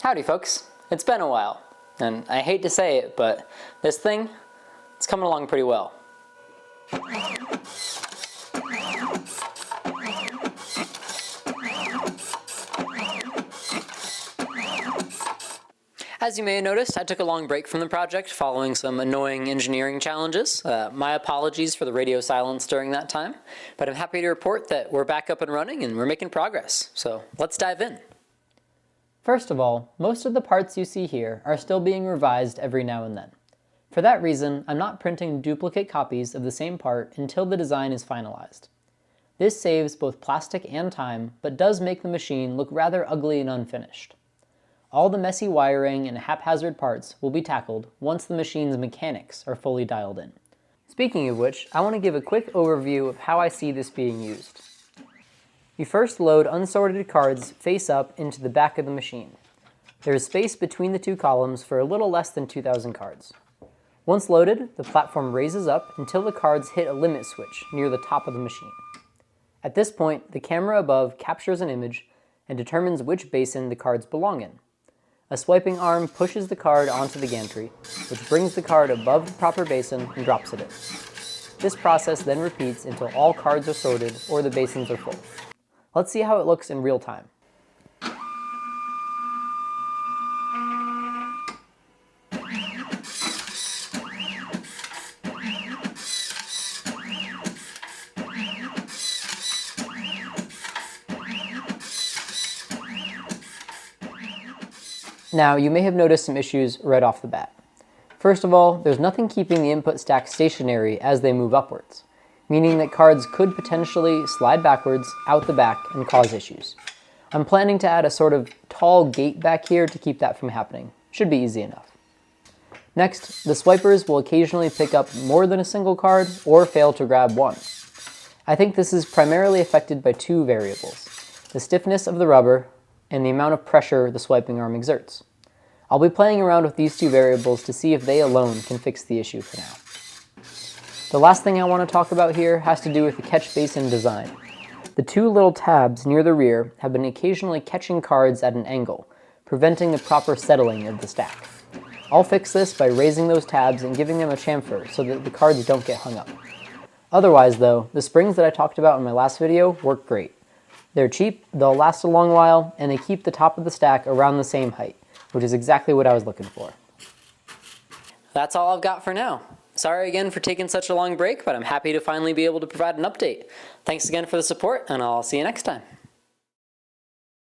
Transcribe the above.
Howdy folks, it's been a while, and I hate to say it, but this thing, it's coming along pretty well. As you may have noticed, I took a long break from the project following some annoying engineering challenges. My apologies for the radio silence during that time, but I'm happy to report that we're back up and running and we're making progress, so let's dive in. First of all, most of the parts you see here are still being revised every now and then. For that reason, I'm not printing duplicate copies of the same part until the design is finalized. This saves both plastic and time, but does make the machine look rather ugly and unfinished. All the messy wiring and haphazard parts will be tackled once the machine's mechanics are fully dialed in. Speaking of which, I want to give a quick overview of how I see this being used. You first load unsorted cards face up into the back of the machine. There is space between the two columns for a little less than 2,000 cards. Once loaded, the platform raises up until the cards hit a limit switch near the top of the machine. At this point, the camera above captures an image and determines which basin the cards belong in. A swiping arm pushes the card onto the gantry, which brings the card above the proper basin and drops it in. This process then repeats until all cards are sorted or the basins are full. Let's see how it looks in real time. Now, you may have noticed some issues right off the bat. First of all, there's nothing keeping the input stack stationary as they move upwards, meaning that cards could potentially slide backwards out the back and cause issues. I'm planning to add a sort of tall gate back here to keep that from happening. Should be easy enough. Next, the swipers will occasionally pick up more than a single card or fail to grab one. I think this is primarily affected by two variables: the stiffness of the rubber and the amount of pressure the swiping arm exerts. I'll be playing around with these two variables to see if they alone can fix the issue for now. The last thing I want to talk about here has to do with the catch basin design. The two little tabs near the rear have been occasionally catching cards at an angle, preventing the proper settling of the stack. I'll fix this by raising those tabs and giving them a chamfer so that the cards don't get hung up. Otherwise though, the springs that I talked about in my last video work great. They're cheap, they'll last a long while, and they keep the top of the stack around the same height, which is exactly what I was looking for. That's all I've got for now. Sorry again for taking such a long break, but I'm happy to finally be able to provide an update. Thanks again for the support, and I'll see you next time.